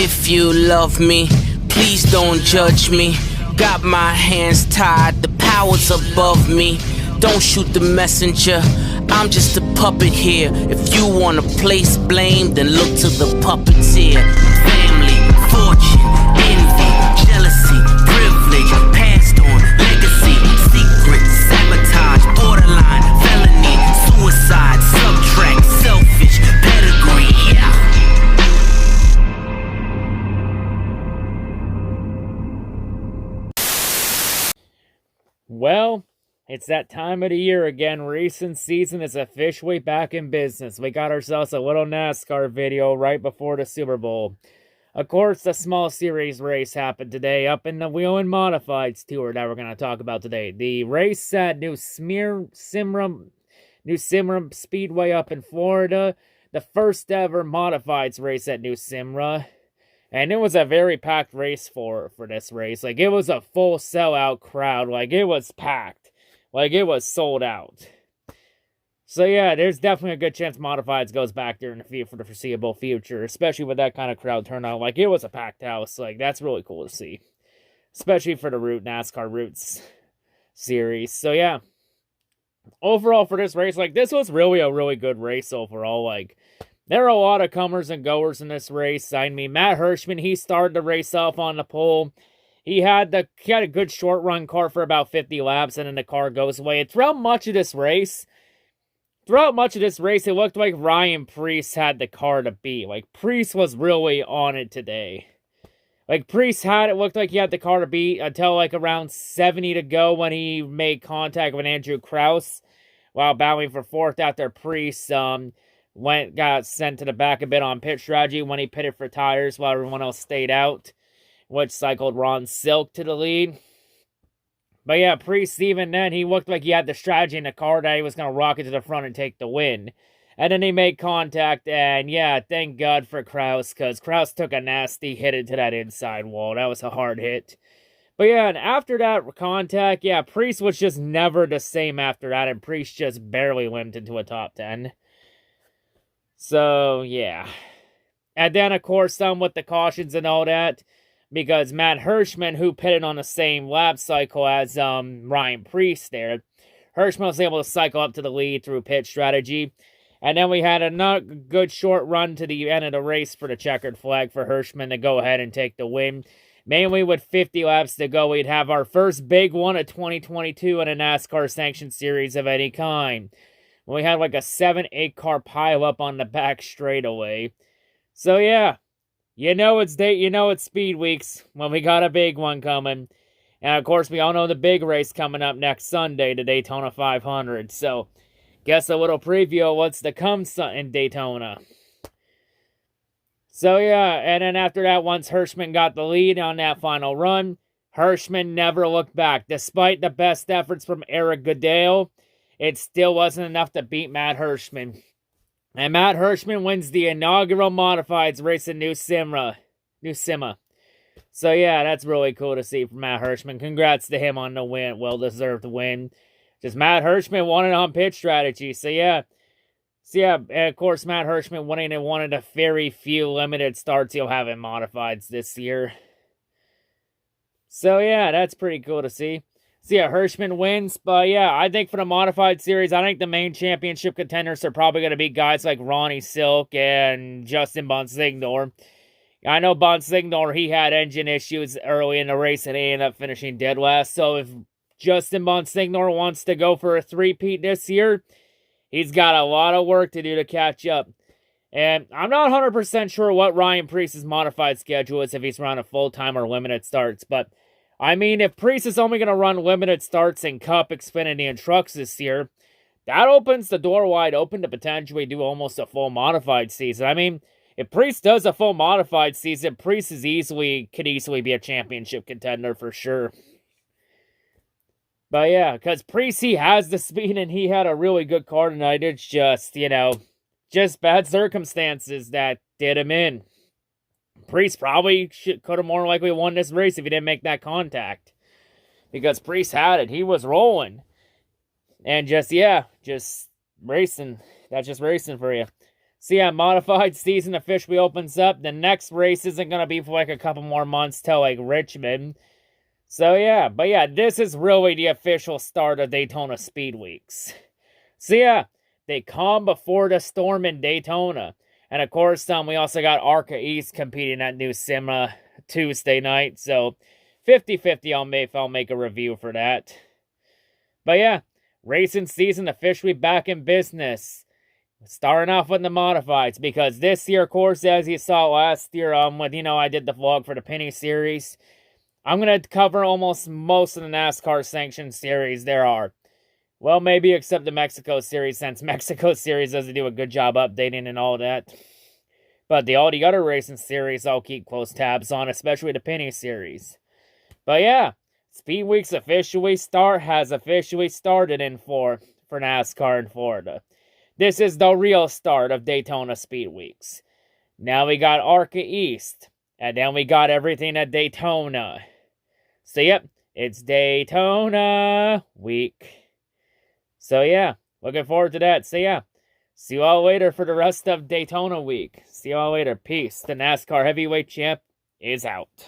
If you love me, please don't judge me. Got my hands tied, the power's above me. Don't shoot the messenger, I'm just a puppet here. If you wanna place blame, then look to the puppeteer. Family, fortune, envy, jealousy, privilege, passed on, legacy, secret, sabotage, borderline, felony, suicide, subtract, selfish, pedigree, yeah. Well, it's that time of the year again. Racing season is officially back in business. We got ourselves a little NASCAR video right before the Super Bowl. Of course, the small series race happened today up in the Wheel and Modifieds tour that we're going to talk about today. The race at New Smyrna Speedway up in Florida. The first ever Modifieds race at New Smyrna. And it was a very packed race for this race. Like, it was a full sellout crowd. Like, it was packed. Like, it was sold out. So, yeah, there's definitely a good chance Modifieds goes back there in the field for the foreseeable future. Especially with that kind of crowd turnout. Like, it was a packed house. Like, that's really cool to see. Especially for the NASCAR Roots series. So, yeah. Overall, for this race, like, this was really a really good race overall. Like, there are a lot of comers and goers in this race. I mean, Matt Hirschman, he started the race off on the pole. He had a good short run car for about 50 laps, and then the car goes away. And throughout much of this race, it looked like Ryan Preece had the car to beat. Like, Preece was really on it today. Like, Preece looked like he had the car to beat until like around 70 to go when he made contact with Andrew Krause while battling for fourth after Preece got sent to the back a bit on pit strategy when he pitted for tires while everyone else stayed out, which cycled Ron Silk to the lead. But yeah, Preece, even then, he looked like he had the strategy in the car that he was going to rocket to the front and take the win. And then he made contact, and yeah, thank God for Krause, because Krause took a nasty hit into that inside wall. That was a hard hit. But yeah, and after that contact, yeah, Preece was just never the same after that, and Preece just barely limped into a top 10. So, yeah. And then, of course, some with the cautions and all that, because Matt Hirschman, who pitted on the same lap cycle as Ryan Preece there, Hirschman was able to cycle up to the lead through pit strategy. And then we had another good short run to the end of the race for the checkered flag for Hirschman to go ahead and take the win. Mainly with 50 laps to go, we'd have our first big one of 2022 in a NASCAR sanctioned series of any kind. We had like a 7-8 car pile up on the back straightaway. So yeah, you know it's Speed Weeks when we got a big one coming. And of course, we all know the big race coming up next Sunday, the Daytona 500. So, guess a little preview of what's to come in Daytona. So yeah, and then after that, once Hirschman got the lead on that final run, Hirschman never looked back. Despite the best efforts from Eric Goodale, it still wasn't enough to beat Matt Hirschman. And Matt Hirschman wins the inaugural Modifieds race in New Smyrna. So yeah, that's really cool to see from Matt Hirschman. Congrats to him on the win. Well-deserved win. Just Matt Hirschman won it on pitch strategy. So yeah, and of course, Matt Hirschman winning in one of the very few limited starts he'll have in Modifieds this year. So yeah, that's pretty cool to see. So yeah, Hirschman wins, but yeah, I think for the Modified Series, I think the main championship contenders are probably going to be guys like Ronnie Silk and Justin Bonsignor. I know Bonsignor, he had engine issues early in the race and he ended up finishing dead last, so if Justin Bonsignor wants to go for a three-peat this year, he's got a lot of work to do to catch up. And I'm not 100% sure what Ryan Preece's modified schedule is if he's running full-time or limited starts, but I mean, if Preece is only going to run limited starts in Cup, Xfinity, and Trucks this year, that opens the door wide open to potentially do almost a full modified season. I mean, if Preece does a full modified season, Preece could easily be a championship contender for sure. But yeah, because Preece, he has the speed and he had a really good car tonight. It's just, just bad circumstances that did him in. Preece probably could have more likely won this race if he didn't make that contact. Because Preece had it. He was rolling. And just racing. That's just racing for you. So yeah, modified season officially opens up. The next race isn't going to be for like a couple more months till like Richmond. So yeah, but yeah, this is really the official start of Daytona Speed Weeks. So yeah, they calm before the storm in Daytona. And of course, we also got Arca East competing at New Smyrna Tuesday night. So 50-50 I'll make a review for that. But yeah, racing season officially back in business. Starting off with the modifieds, because this year, of course, as you saw last year, with, I did the vlog for the Penny Series. I'm going to cover almost most of the NASCAR sanctioned series there are. Well, maybe except the Mexico Series, since Mexico Series doesn't do a good job updating and all that. But all the other racing series I'll keep close tabs on, especially the Penny Series. But yeah, Speed Weeks has officially started for NASCAR in Florida. This is the real start of Daytona Speed Weeks. Now we got Arca East, and then we got everything at Daytona. So yep, it's Daytona week. So yeah, looking forward to that. So yeah, see you all later for the rest of Daytona week. See you all later. Peace. The NASCAR Heavyweight Champ is out.